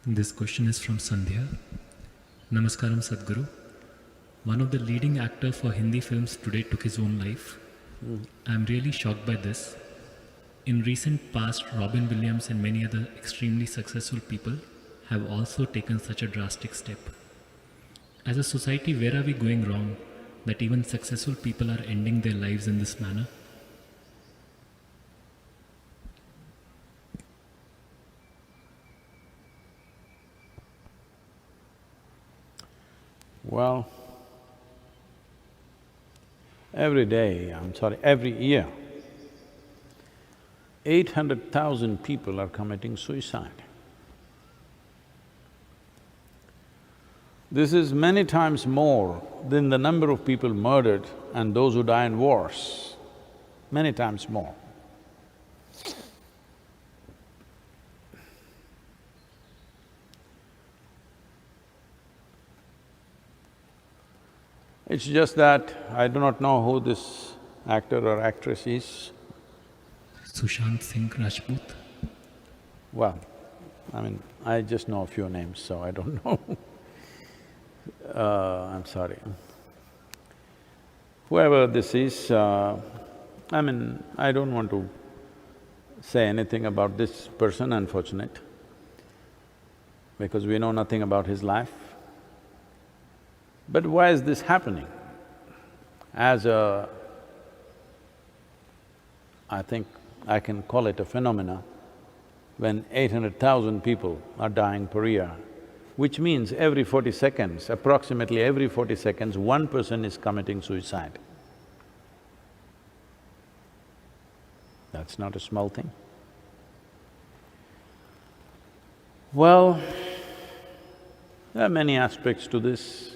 This question is from Sandhya. Namaskaram Sadhguru. One of the leading actors for Hindi films today took his own life. I am really shocked by this. In recent past, Robin Williams and many other extremely successful people have also taken such a drastic step. As a society, where are we going wrong that even successful people are ending their lives in this manner? Well, every year, 800,000 people are committing suicide. This is many times more than the number of people murdered and those who die in wars, many times more. It's just that I do not know who this actor or actress is. Sushant, Singh, Rajput. Well, I just know a few names, so I don't know. I'm sorry. Whoever this is, I don't want to say anything about this person, unfortunate, because we know nothing about his life. But why is this happening? I think I can call it a phenomena, when 800,000 people are dying per year, which means every 40 seconds, approximately every 40 seconds, one person is committing suicide. That's not a small thing. Well, there are many aspects to this.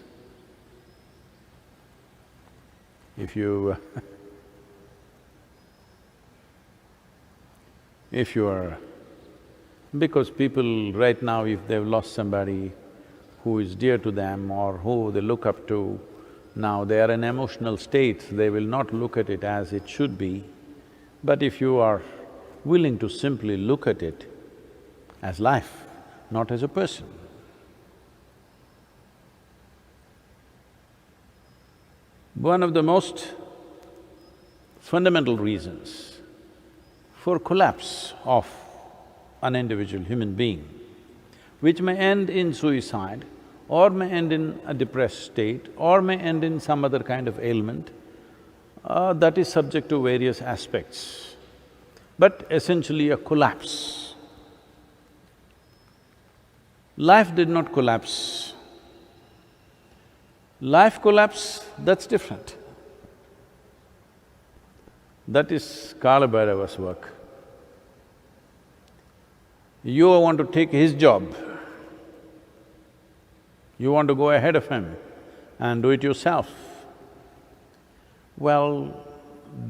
If you because people right now, if they've lost somebody who is dear to them or who they look up to, now they are in emotional state, they will not look at it as it should be. But if you are willing to simply look at it as life, not as a person, one of the most fundamental reasons for collapse of an individual human being, which may end in suicide or may end in a depressed state or may end in some other kind of ailment, that is subject to various aspects, but essentially a collapse. Life did not collapse. Life collapse, that's different. That is Kala Bhairava's work. You want to take his job, you want to go ahead of him and do it yourself. Well,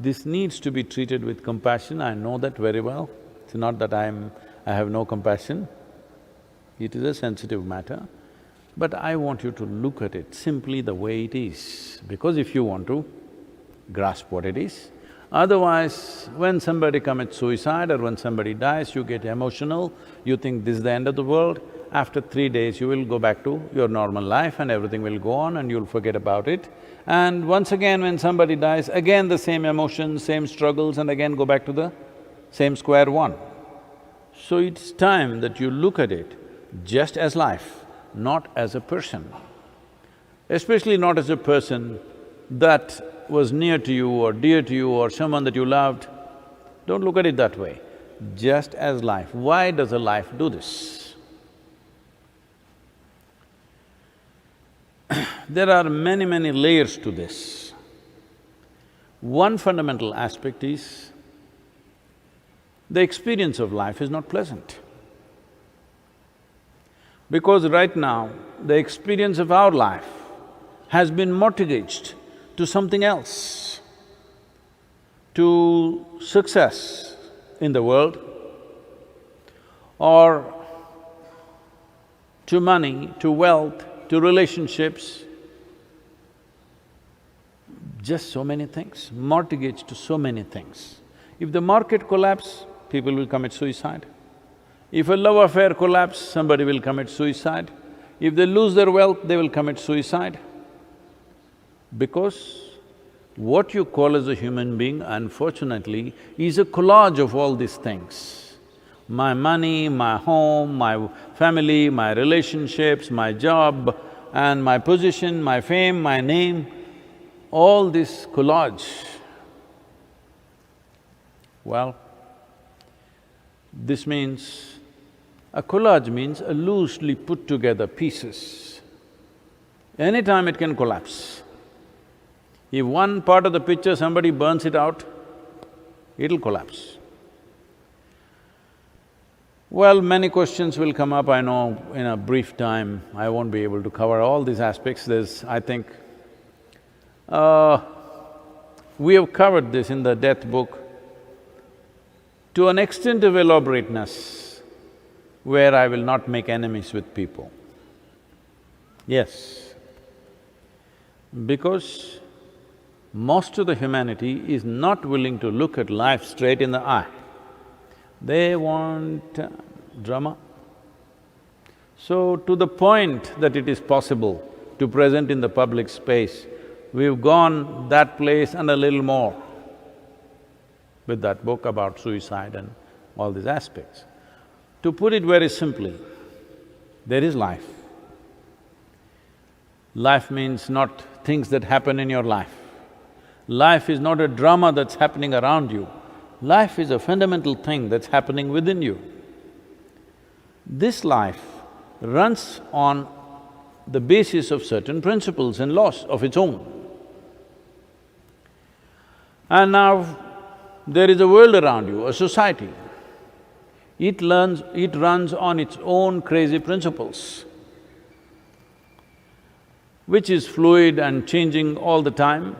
this needs to be treated with compassion, I know that very well. It's not that I have no compassion, it is a sensitive matter. But I want you to look at it simply the way it is, because if you want to grasp what it is, otherwise, when somebody commits suicide or when somebody dies, you get emotional, you think this is the end of the world. After 3 days, you will go back to your normal life and everything will go on and you'll forget about it. And once again, when somebody dies, again the same emotions, same struggles and again go back to the same square one. So it's time that you look at it just as life, not as a person. Especially not as a person that was near to you or dear to you or someone that you loved. Don't look at it that way, just as life. Why does a life do this? There are many layers to this. One fundamental aspect is, the experience of life is not pleasant. Because right now, the experience of our life has been mortgaged to something else, to success in the world, or to money, to wealth, to relationships, just so many things, mortgaged to so many things. If the market collapses, people will commit suicide. If a love affair collapses, somebody will commit suicide. If they lose their wealth, they will commit suicide. Because what you call as a human being, unfortunately, is a collage of all these things. My money, my home, my family, my relationships, my job, and my position, my fame, my name, all this collage. Well, this means… a collage means a loosely put together pieces. Anytime it can collapse. If one part of the picture somebody burns it out, it'll collapse. Well, many questions will come up, I know in a brief time I won't be able to cover all these aspects. I think, we have covered this in the death book to an extent of elaborateness where I will not make enemies with people. Yes, because most of the humanity is not willing to look at life straight in the eye. They want drama. So, to the point that it is possible to present in the public space, we've gone that place and a little more with that book about suicide and all these aspects. To put it very simply, there is life. Life means not things that happen in your life. Life is not a drama that's happening around you. Life is a fundamental thing that's happening within you. This life runs on the basis of certain principles and laws of its own. And now, there is a world around you, a society. It runs on its own crazy principles, which is fluid and changing all the time.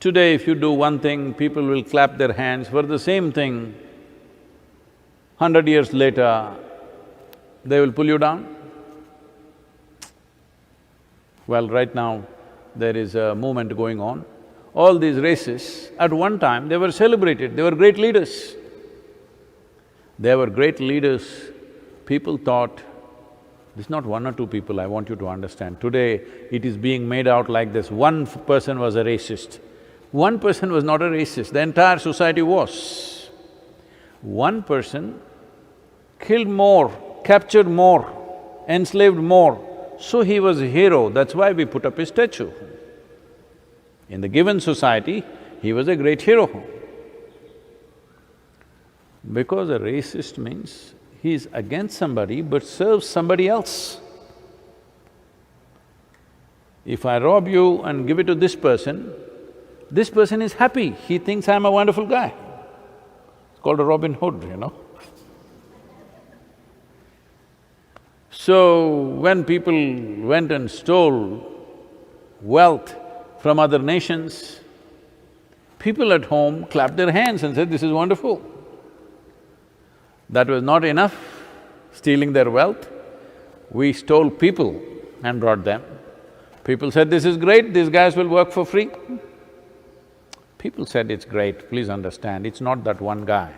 Today, if you do one thing, people will clap their hands for the same thing. 100 years later, they will pull you down. Well, right now, there is a movement going on. All these races, at one time, they were celebrated, they were great leaders. They were great leaders. People thought, this is not one or two people, I want you to understand. Today, it is being made out like this, one person was a racist. One person was not a racist, the entire society was. One person killed more, captured more, enslaved more, so he was a hero, that's why we put up his statue. In the given society, he was a great hero. Because a racist means he is against somebody but serves somebody else. If I rob you and give it to this person is happy, he thinks I'm a wonderful guy. It's called a Robin Hood, you know. So, when people went and stole wealth from other nations, people at home clapped their hands and said, this is wonderful. That was not enough, stealing their wealth. We stole people and brought them. People said, this is great, these guys will work for free. People said, it's great, please understand, it's not that one guy,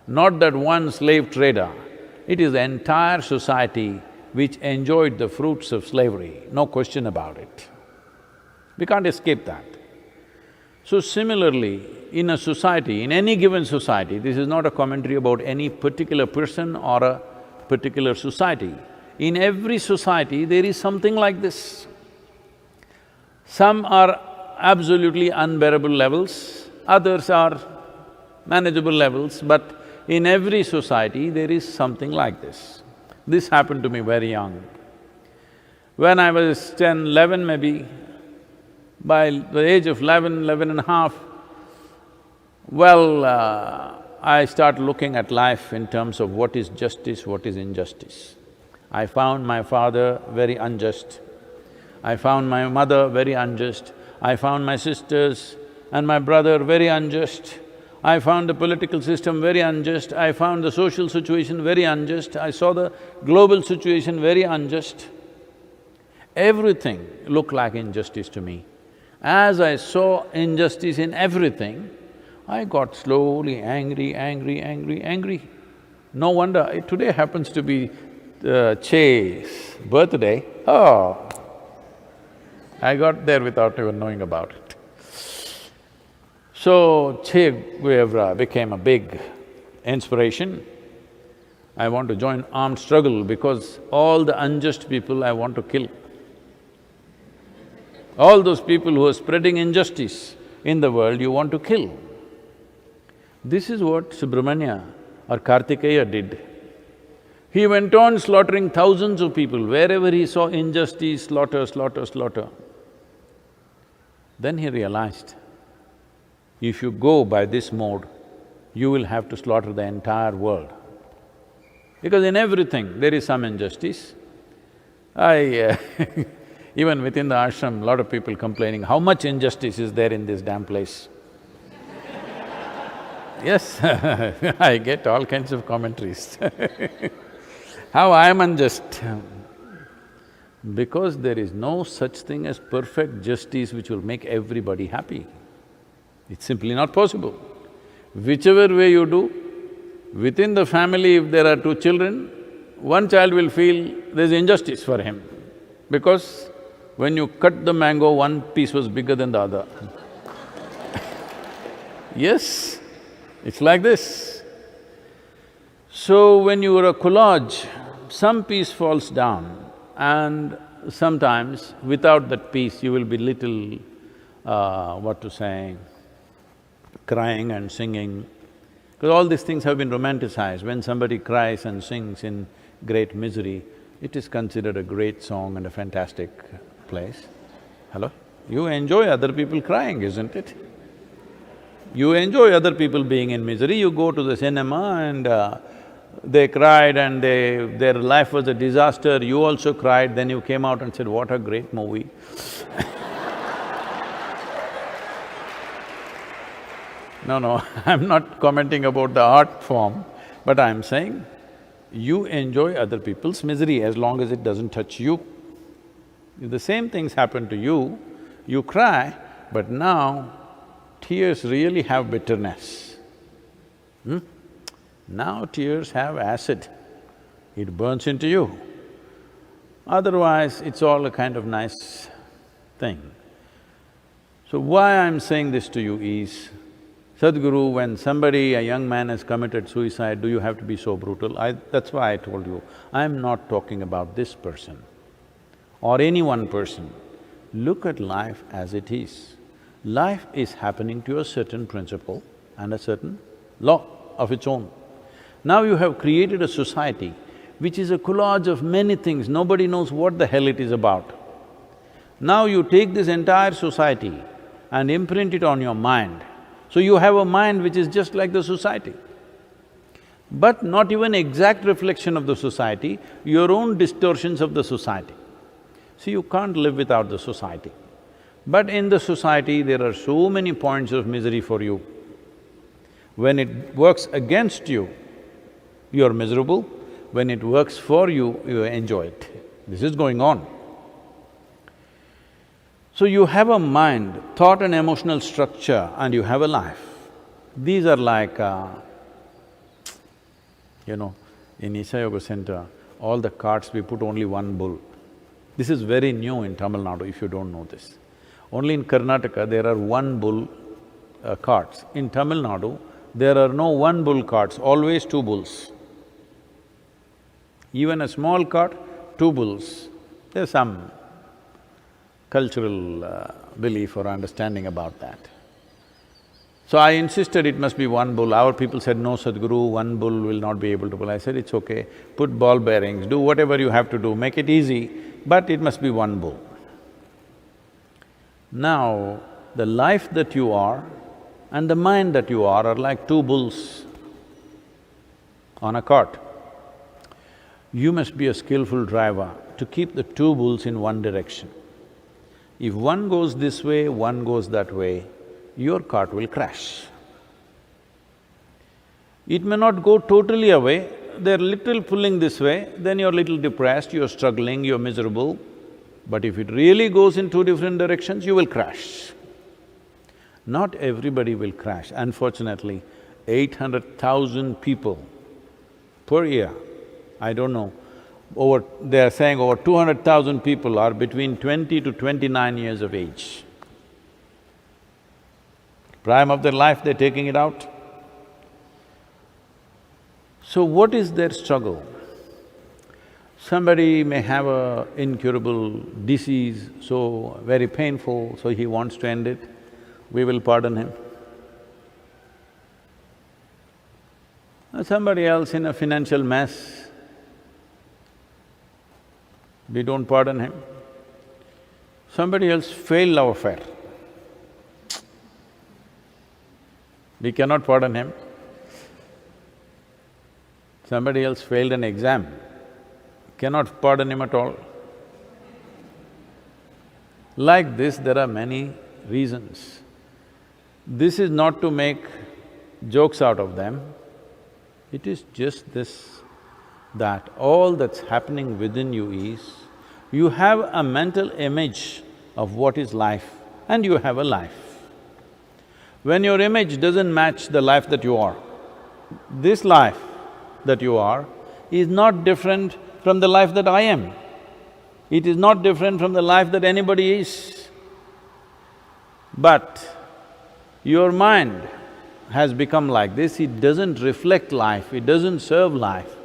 not that one slave trader, it is the entire society which enjoyed the fruits of slavery, no question about it. We can't escape that. So similarly, in a society, in any given society, this is not a commentary about any particular person or a particular society. In every society, there is something like this. Some are absolutely unbearable levels, others are manageable levels, but in every society, there is something like this. This happened to me very young. When I was 10, 11 maybe, by the age of 11, 11 and a half, well, I start looking at life in terms of what is justice, what is injustice. I found my father very unjust. I found my mother very unjust. I found my sisters and my brother very unjust. I found the political system very unjust. I found the social situation very unjust. I saw the global situation very unjust. Everything looked like injustice to me. As I saw injustice in everything, I got slowly angry. No wonder, today happens to be Che's birthday. Oh, I got there without even knowing about it. So, Che Guevara became a big inspiration. I want to join armed struggle because all the unjust people I want to kill. All those people who are spreading injustice in the world, you want to kill. This is what Subramanya or Kartikeya did. He went on slaughtering thousands of people. Wherever he saw injustice, slaughter, slaughter, slaughter. Then he realized, if you go by this mode, you will have to slaughter the entire world. Because in everything there is some injustice. Even within the ashram, lot of people complaining, how much injustice is there in this damn place? Yes, I get all kinds of commentaries. How I am unjust? Because there is no such thing as perfect justice which will make everybody happy. It's simply not possible. Whichever way you do, within the family if there are two children, one child will feel there's injustice for him because when you cut the mango, one piece was bigger than the other. Yes, it's like this. So when you are a collage, some piece falls down and sometimes without that piece you will be little, crying and singing. Because all these things have been romanticized. When somebody cries and sings in great misery, it is considered a great song and a fantastic place. Hello? You enjoy other people crying, isn't it? You enjoy other people being in misery, you go to the cinema and they cried and their life was a disaster, you also cried, then you came out and said, what a great movie. No, I'm not commenting about the art form, but I'm saying, you enjoy other people's misery as long as it doesn't touch you. If the same things happen to you cry, but now tears really have bitterness. Now tears have acid, it burns into you. Otherwise, it's all a kind of nice thing. So why I'm saying this to you is, Sadhguru, when somebody, a young man has committed suicide, do you have to be so brutal? That's why I told you, I'm not talking about this person or any one person. Look at life as it is. Life is happening to a certain principle and a certain law of its own. Now you have created a society which is a collage of many things, nobody knows what the hell it is about. Now you take this entire society and imprint it on your mind. So you have a mind which is just like the society, but not even exact reflection of the society, your own distortions of the society. See, you can't live without the society. But in the society, there are so many points of misery for you. When it works against you, you're miserable. When it works for you, you enjoy it. This is going on. So you have a mind, thought and emotional structure, and you have a life. These are like, in Isha Yoga Center, all the carts we put only one bull. This is very new in Tamil Nadu, if you don't know this. Only in Karnataka there are one bull carts. In Tamil Nadu, there are no one bull carts, always two bulls. Even a small cart, two bulls. There's some cultural belief or understanding about that. So I insisted it must be one bull. Our people said, no Sadhguru, one bull will not be able to pull. I said, it's okay, put ball bearings, do whatever you have to do, make it easy, but it must be one bull. Now, the life that you are and the mind that you are like two bulls on a cart. You must be a skillful driver to keep the two bulls in one direction. If one goes this way, one goes that way, your cart will crash. It may not go totally away, they're little pulling this way, then you're little depressed, you're struggling, you're miserable. But if it really goes in two different directions, you will crash. Not everybody will crash. Unfortunately, 800,000 people per year. I don't know. They are saying over 200,000 people are between 20 to 29 years of age. Prime of their life, they're taking it out. So what is their struggle? Somebody may have a incurable disease, so very painful, so he wants to end it. We will pardon him. Somebody else in a financial mess, we don't pardon him. Somebody else failed love affair, we cannot pardon him. Somebody else failed an exam, cannot pardon him at all. Like this, there are many reasons. This is not to make jokes out of them, it is just this, that all that's happening within you is, you have a mental image of what is life and you have a life. When your image doesn't match the life that you are, this life that you are is not different from the life that I am. It is not different from the life that anybody is. But your mind has become like this, it doesn't reflect life, it doesn't serve life.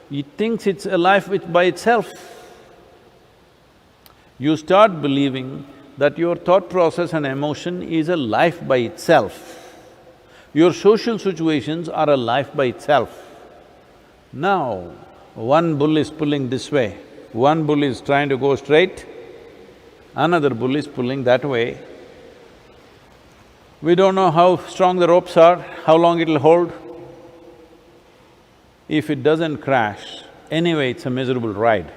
It thinks it's a life by itself. You start believing that your thought process and emotion is a life by itself. Your social situations are a life by itself. Now, one bull is pulling this way, one bull is trying to go straight, another bull is pulling that way. We don't know how strong the ropes are, how long it'll hold. If it doesn't crash, anyway it's a miserable ride.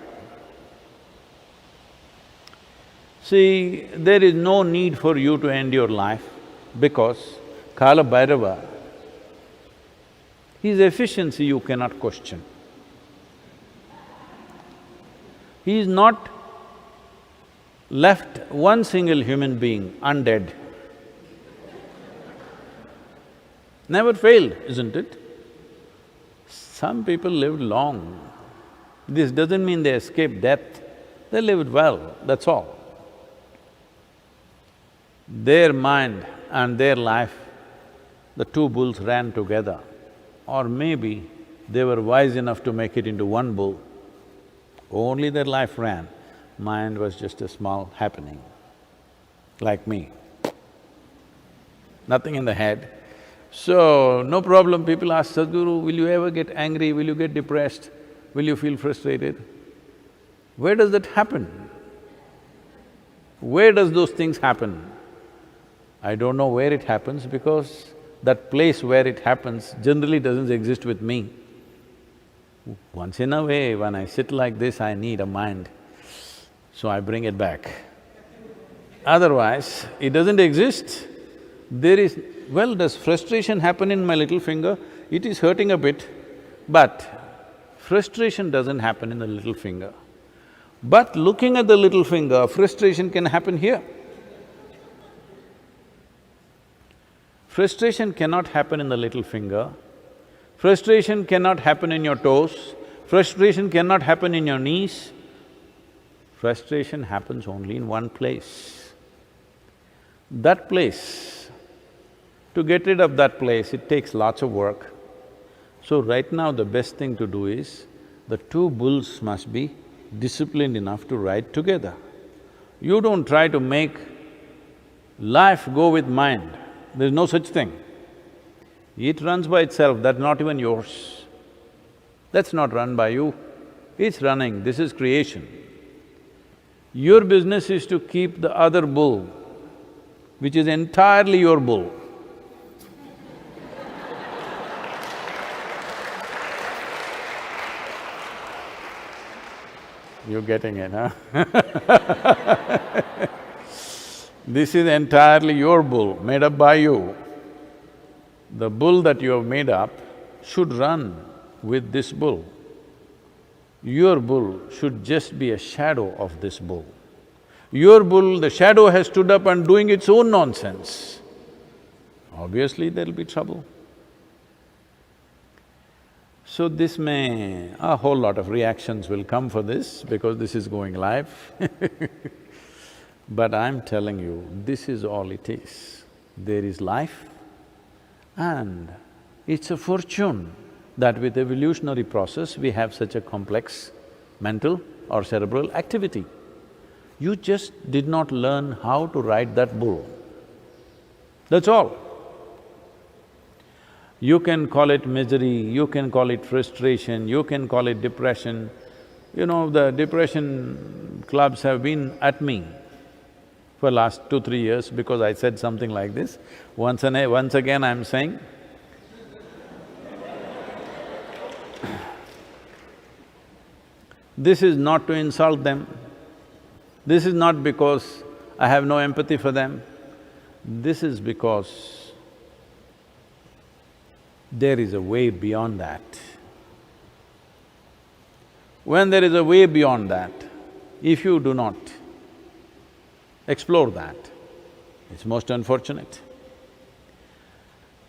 See, there is no need for you to end your life because Kala Bhairava, his efficiency you cannot question. He is not left one single human being undead. Never failed, isn't it? Some people lived long. This doesn't mean they escaped death, they lived well, that's all. Their mind and their life, the two bulls ran together. Or maybe they were wise enough to make it into one bull. Only their life ran, mind was just a small happening, like me. Nothing in the head. So, no problem, people ask, Sadhguru, will you ever get angry, will you get depressed, will you feel frustrated? Where does that happen? Where does those things happen? I don't know where it happens because that place where it happens generally doesn't exist with me. Once in a way, when I sit like this, I need a mind, so I bring it back. Otherwise, it doesn't exist. There is… well, does frustration happen in my little finger? It is hurting a bit, but frustration doesn't happen in the little finger. But looking at the little finger, frustration can happen here. Frustration cannot happen in the little finger, frustration cannot happen in your toes, frustration cannot happen in your knees. Frustration happens only in one place. That place, to get rid of that place, it takes lots of work. So right now the best thing to do is, the two bulls must be disciplined enough to ride together. You don't try to make life go with mind, there's no such thing. It runs by itself, that's not even yours. That's not run by you, it's running, this is creation. Your business is to keep the other bull, which is entirely your bull. You're getting it, huh? This is entirely your bull, made up by you. The bull that you have made up should run with this bull. Your bull should just be a shadow of this bull. Your bull, the shadow has stood up and doing its own nonsense. Obviously there'll be trouble. So this a whole lot of reactions will come for this because this is going live But I'm telling you, this is all it is. There is life and it's a fortune that with evolutionary process we have such a complex mental or cerebral activity. You just did not learn how to ride that bull, that's all. You can call it misery, you can call it frustration, you can call it depression. You know, the depression clubs have been at me for last 2-3 years because I said something like this. Once again I'm saying, this is not to insult them, this is not because I have no empathy for them, this is because there is a way beyond that. When there is a way beyond that, if you do not explore that, it's most unfortunate.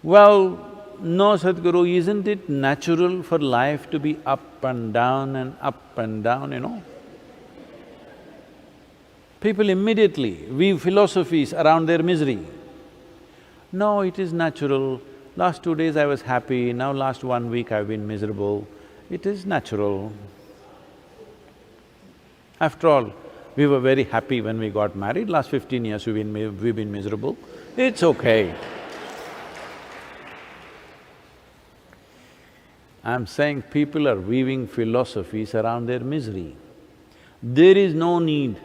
Well, no, Sadhguru, isn't it natural for life to be up and down and up and down, you know? People immediately weave philosophies around their misery. No, it is natural. Last 2 days I was happy, now last 1 week I've been miserable. It is natural. After all, we were very happy when we got married, last 15 years we've been miserable. It's okay. I'm saying people are weaving philosophies around their misery. There is no need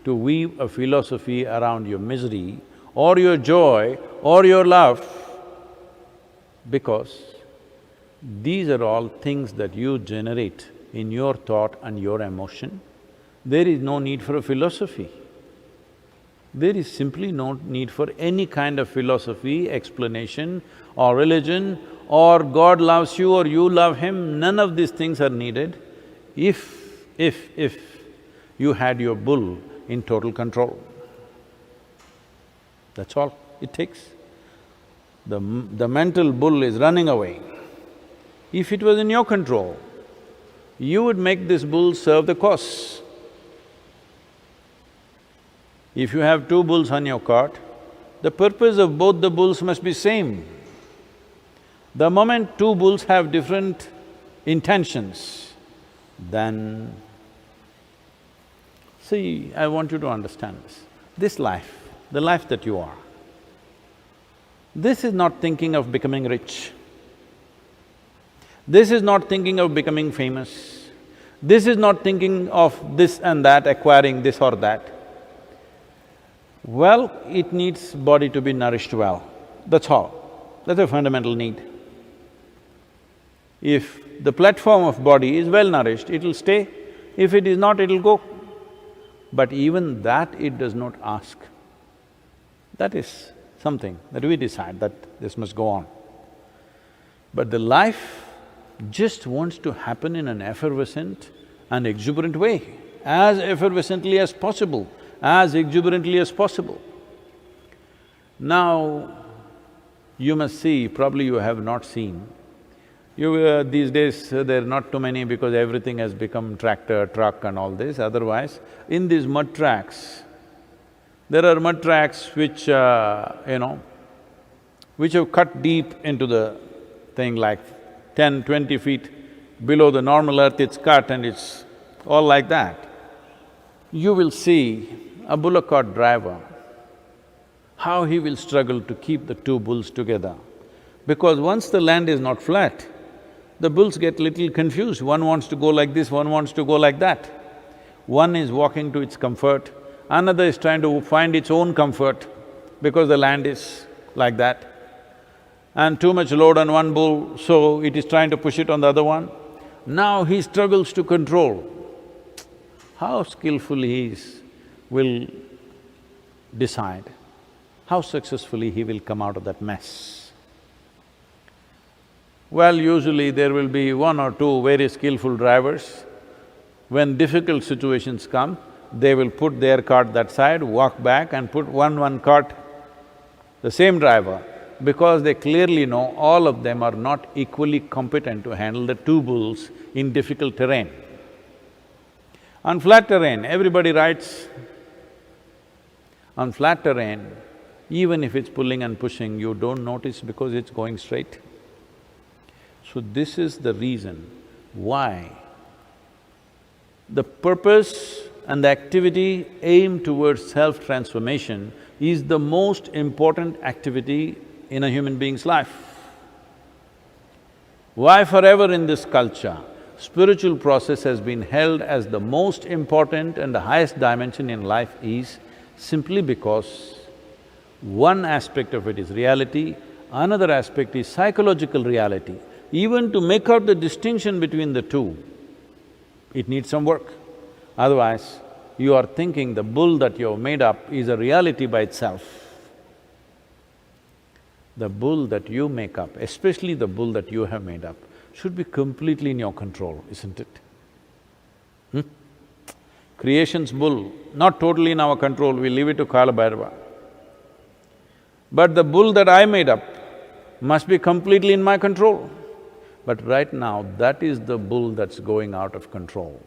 to weave a philosophy around your misery or your joy or your love, because these are all things that you generate in your thought and your emotion. There is no need for a philosophy. There is simply no need for any kind of philosophy, explanation or religion or God loves you or you love Him, none of these things are needed if you had your bull in total control. That's all it takes. The mental bull is running away. If it was in your control, you would make this bull serve the cause. If you have 2 bulls on your cart, the purpose of both the bulls must be same. The moment 2 bulls have different intentions, then… See, I want you to understand this. This life, the life that you are, this is not thinking of becoming rich. This is not thinking of becoming famous. This is not thinking of this and that, acquiring this or that. Well, it needs body to be nourished well, that's all. That's a fundamental need. If the platform of body is well nourished, it'll stay. If it is not, it'll go. But even that it does not ask. That is something that we decide that this must go on. But the life just wants to happen in an effervescent and exuberant way, as effervescently as possible, as exuberantly as possible. Now, you must see, probably you have not seen, these days there are not too many because everything has become tractor, truck and all this, otherwise, in these mud tracks, there are mud tracks which, which have cut deep into the thing like 10, 20 feet below the normal earth, it's cut and it's all like that. You will see a bullock cart driver, how he will struggle to keep the 2 bulls together. Because once the land is not flat, the bulls get little confused, one wants to go like this, one wants to go like that. One is walking to its comfort, another is trying to find its own comfort because the land is like that. And too much load on one bull, so it is trying to push it on the other one. Now he struggles to control. How skillful he is will decide how successfully he will come out of that mess. Well, usually there will be 1 or 2 very skillful drivers. When difficult situations come, they will put their cart that side, walk back and put one cart, the same driver because they clearly know all of them are not equally competent to handle the two bulls in difficult terrain. On flat terrain, everybody rides. On flat terrain, even if it's pulling and pushing, you don't notice because it's going straight. So this is the reason why the purpose and the activity aimed towards self-transformation is the most important activity in a human being's life. Why forever in this culture, spiritual process has been held as the most important and the highest dimension in life is simply because one aspect of it is reality, another aspect is psychological reality. Even to make out the distinction between the two, it needs some work. Otherwise, you are thinking the bull that you have made up is a reality by itself. The bull that you make up, especially the bull that you have made up, should be completely in your control, isn't it? Creation's bull, not totally in our control, we leave it to Kala Bhairava. But the bull that I made up must be completely in my control. But right now, that is the bull that's going out of control.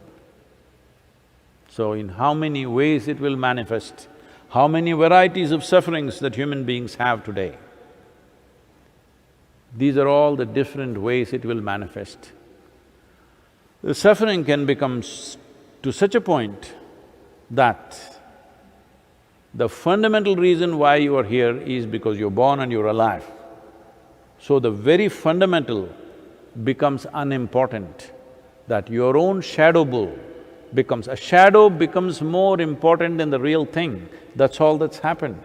So in how many ways it will manifest, how many varieties of sufferings that human beings have today, these are all the different ways it will manifest. The suffering can become to such a point that the fundamental reason why you are here is because you're born and you're alive. So the very fundamental becomes unimportant, that your own shadow bull becomes… a shadow becomes more important than the real thing, that's all that's happened.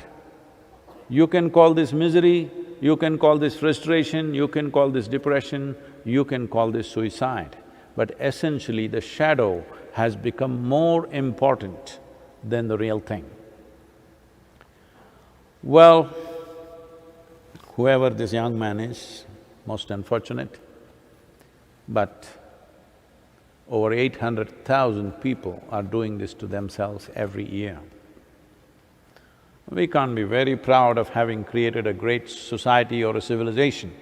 You can call this misery, you can call this frustration, you can call this depression, you can call this suicide, but essentially the shadow has become more important than the real thing. Well, whoever this young man is, most unfortunate, but over 800,000 people are doing this to themselves every year. We can't be very proud of having created a great society or a civilization.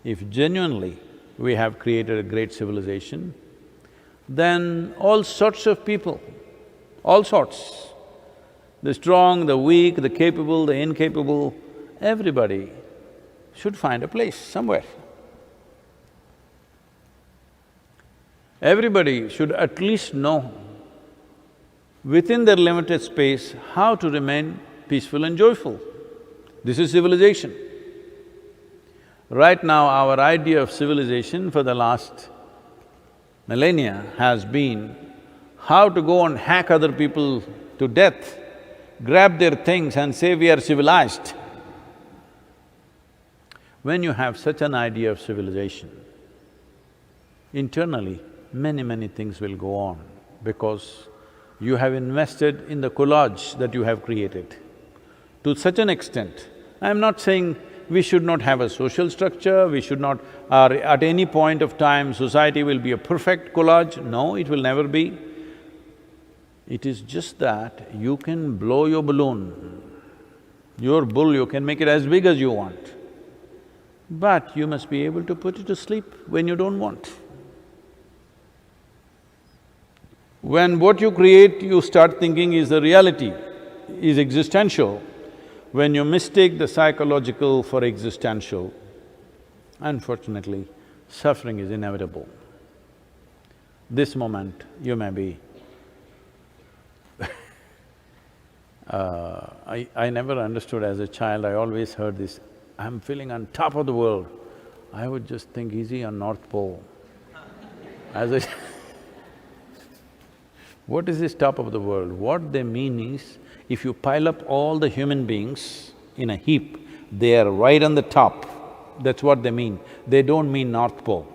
If genuinely we have created a great civilization, then all sorts of people, all sorts, the strong, the weak, the capable, the incapable, everybody should find a place somewhere. Everybody should at least know within their limited space how to remain peaceful and joyful. This is civilization. Right now, our idea of civilization for the last millennia has been how to go and hack other people to death, grab their things and say we are civilized. When you have such an idea of civilization, internally, many things will go on because you have invested in the collage that you have created. To such an extent, I'm not saying we should not have a social structure, we should not… at any point of time society will be a perfect collage, no, it will never be. It is just that you can blow your balloon, your bull, you can make it as big as you want, but you must be able to put it to sleep when you don't want. When what you create, you start thinking is the reality, is existential, when you mistake the psychological for existential, unfortunately, suffering is inevitable. This moment, you may be… I never understood as a child, I always heard this, I'm feeling on top of the world. I would just think, is he on North Pole? As a What is this top of the world? What they mean is, if you pile up all the human beings in a heap, they are right on the top. That's what they mean. They don't mean North Pole.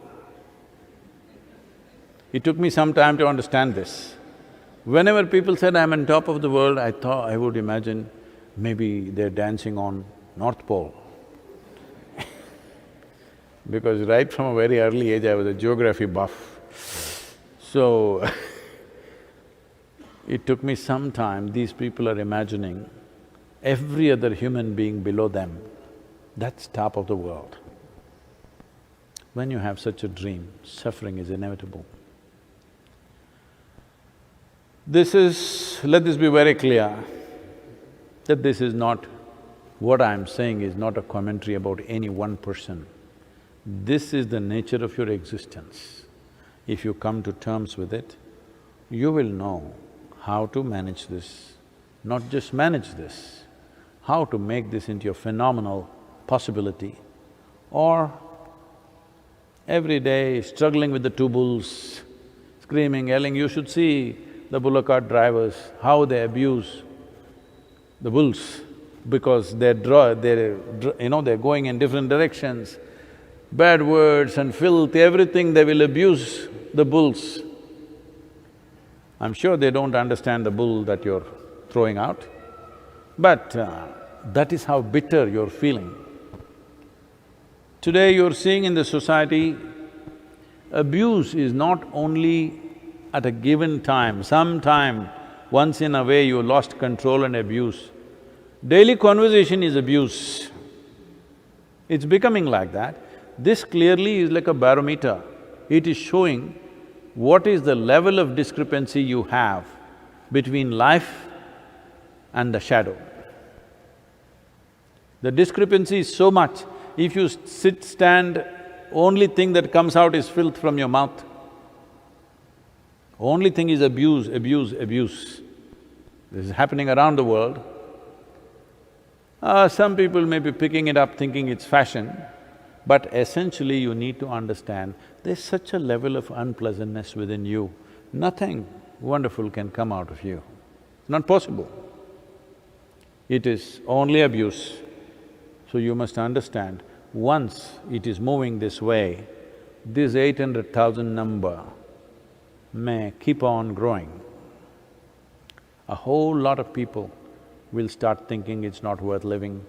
It took me some time to understand this. Whenever people said, I'm on top of the world, I thought… I would imagine maybe they're dancing on North Pole. Because right from a very early age, I was a geography buff. So, it took me some time, these people are imagining every other human being below them. That's top of the world. When you have such a dream, suffering is inevitable. Let this be very clear, that this is not… what I'm saying is not a commentary about any one person. This is the nature of your existence. If you come to terms with it, you will know how to manage this, not just manage this, how to make this into a phenomenal possibility. Or every day struggling with the two bulls, screaming, yelling, you should see the bullock cart drivers, how they abuse the bulls because they're going in different directions. Bad words and filth, everything they will abuse the bulls. I'm sure they don't understand the bull that you're throwing out, but that is how bitter you're feeling. Today you're seeing in the society, abuse is not only at a given time, sometime, once in a way you lost control and abuse. Daily conversation is abuse. It's becoming like that. This clearly is like a barometer. It is showing what is the level of discrepancy you have between life and the shadow. The discrepancy is so much, if you stand, only thing that comes out is filth from your mouth. Only thing is abuse, abuse, abuse. This is happening around the world. Some people may be picking it up thinking it's fashion, but essentially you need to understand there's such a level of unpleasantness within you, nothing wonderful can come out of you. It's not possible. It is only abuse. So you must understand, once it is moving this way, this 800,000 number may keep on growing. A whole lot of people will start thinking it's not worth living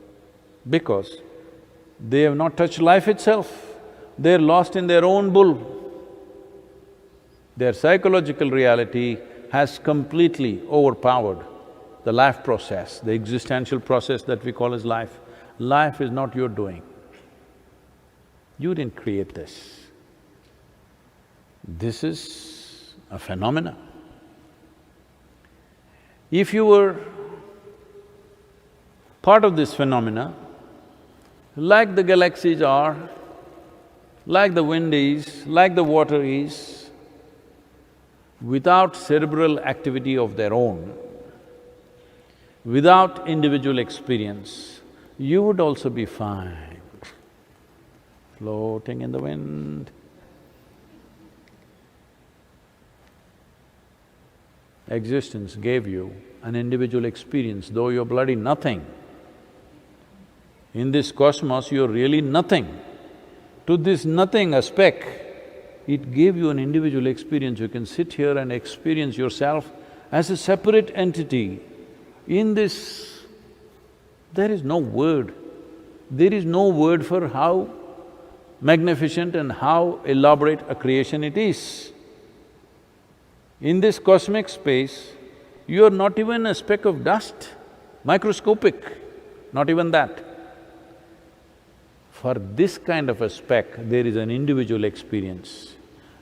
because they have not touched life itself. They're lost in their own bull. Their psychological reality has completely overpowered the life process, the existential process that we call as life. Life is not your doing. You didn't create this. This is a phenomena. If you were part of this phenomena, like the galaxies are, like the wind is, like the water is, without cerebral activity of their own, without individual experience, you would also be fine, floating in the wind. Existence gave you an individual experience, though you're bloody nothing. In this cosmos, you're really nothing. To this nothing, a speck, it gave you an individual experience. You can sit here and experience yourself as a separate entity. In this, there is no word. There is no word for how magnificent and how elaborate a creation it is. In this cosmic space, you are not even a speck of dust, microscopic, not even that. For this kind of a speck, there is an individual experience.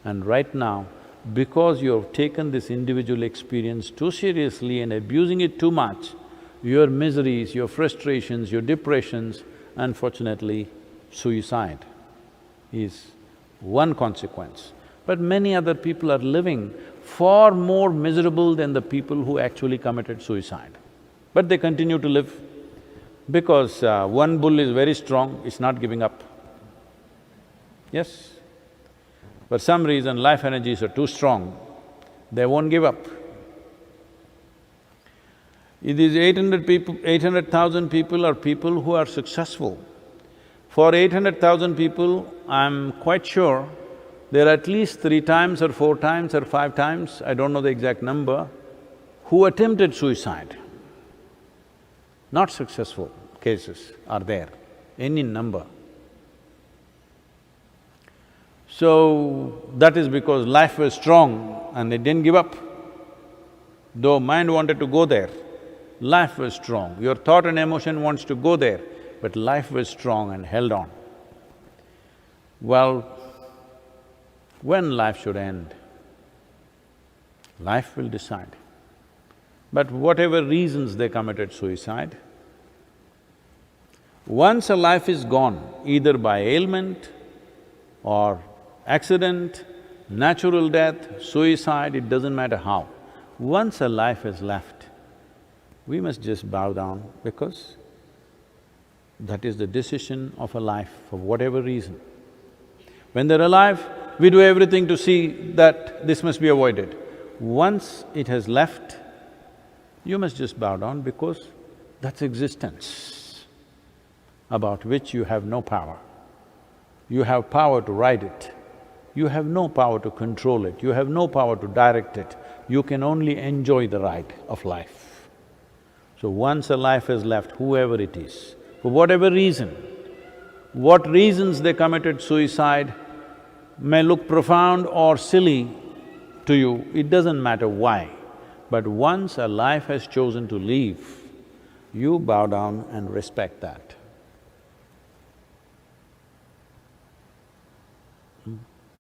And right now, because you have taken this individual experience too seriously and abusing it too much, your miseries, your frustrations, your depressions, unfortunately, suicide is one consequence. But many other people are living far more miserable than the people who actually committed suicide. But they continue to live because one bull is very strong, it's not giving up. Yes? For some reason, life energies are too strong, they won't give up. These 800,000 people are people who are successful. For 800,000 people, I'm quite sure there are at least 3 times or 4 times or 5 times, I don't know the exact number, who attempted suicide. Not successful cases are there, any number. So, that is because life was strong and it didn't give up. Though mind wanted to go there, life was strong. Your thought and emotion wants to go there, but life was strong and held on. Well, when life should end, life will decide. But whatever reasons they committed suicide, once a life is gone, either by ailment or accident, natural death, suicide, it doesn't matter how. Once a life is left, we must just bow down because that is the decision of a life for whatever reason. When they're alive, we do everything to see that this must be avoided. Once it has left, you must just bow down because that's existence about which you have no power. You have power to ride it, you have no power to control it, you have no power to direct it, you can only enjoy the ride of life. So once a life is left, whoever it is, for whatever reason, what reasons they committed suicide may look profound or silly to you, it doesn't matter why. But once a life has chosen to leave, you bow down and respect that.